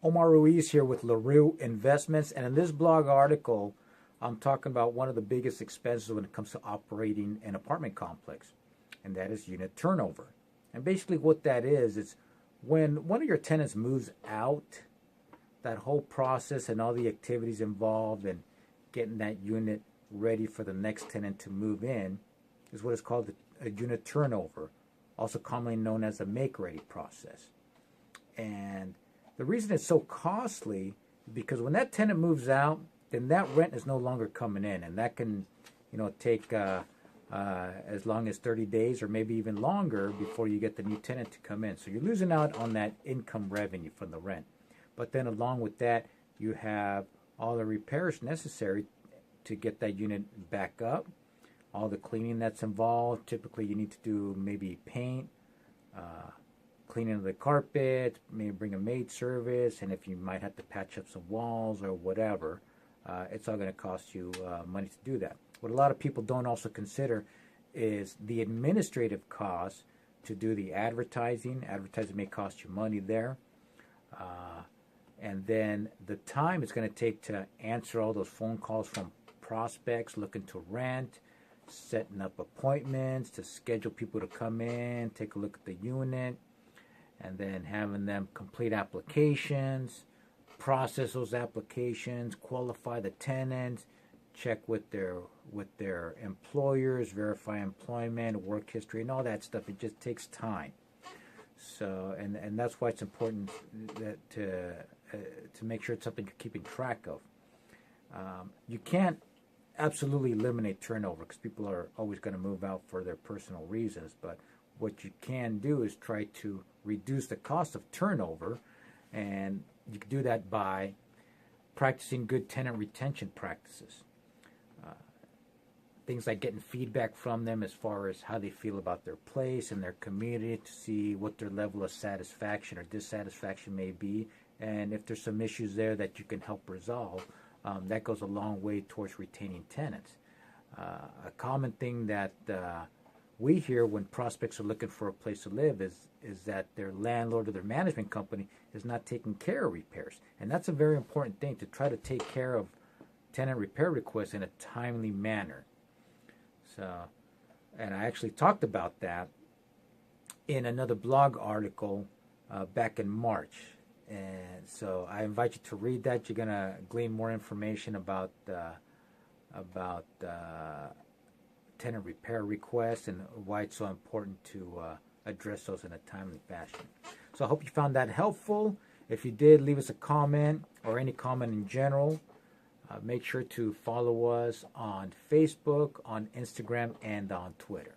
Omar Ruiz here with LaRue Investments, and in this blog article, I'm talking about one of the biggest expenses when it comes to operating an apartment complex, and that is unit turnover. And basically what that is when one of your tenants moves out, that whole process and all the activities involved in getting that unit ready for the next tenant to move in is what is called a unit turnover, also commonly known as a make-ready process. And the reason it's so costly is because when that tenant moves out, then that rent is no longer coming in, and that can, take as long as 30 days or maybe even longer before you get the new tenant to come in. So you're losing out on that income revenue from the rent. But then along with that, you have all the repairs necessary to get that unit back up, all the cleaning that's involved. Typically, you need to do maybe paint, cleaning of the carpet, maybe bring a maid service, and if you might have to patch up some walls or whatever, it's all going to cost you money to do that. What a lot of people don't also consider is the administrative costs to do the advertising. Advertising may cost you money there. And then the time it's going to take to answer all those phone calls from prospects looking to rent, setting up appointments, to schedule people to come in, take a look at the unit, and then having them complete applications, process those applications, qualify the tenants, check with their employers, verify employment, work history, and all that stuff. It just takes time. So, and that's why it's important that to make sure it's something you're keeping track of. You can't absolutely eliminate turnover because people are always going to move out for their personal reasons, but what you can do is try to reduce the cost of turnover, and you can do that by practicing good tenant retention practices. Things like getting feedback from them as far as how they feel about their place and their community, to see what their level of satisfaction or dissatisfaction may be, and if there's some issues there that you can help resolve. That goes a long way towards retaining tenants. A common thing that we hear when prospects are looking for a place to live is that their landlord or their management company is not taking care of repairs. And that's a very important thing, to try to take care of tenant repair requests in a timely manner. So, and I actually talked about that in another blog article back in March. And so I invite you to read that. You're going to glean more information about tenant repair requests and why it's so important to address those in a timely fashion. So I hope you found that helpful. If you did, leave us a comment or any comment in general. Make sure to follow us on Facebook, on Instagram, and on Twitter.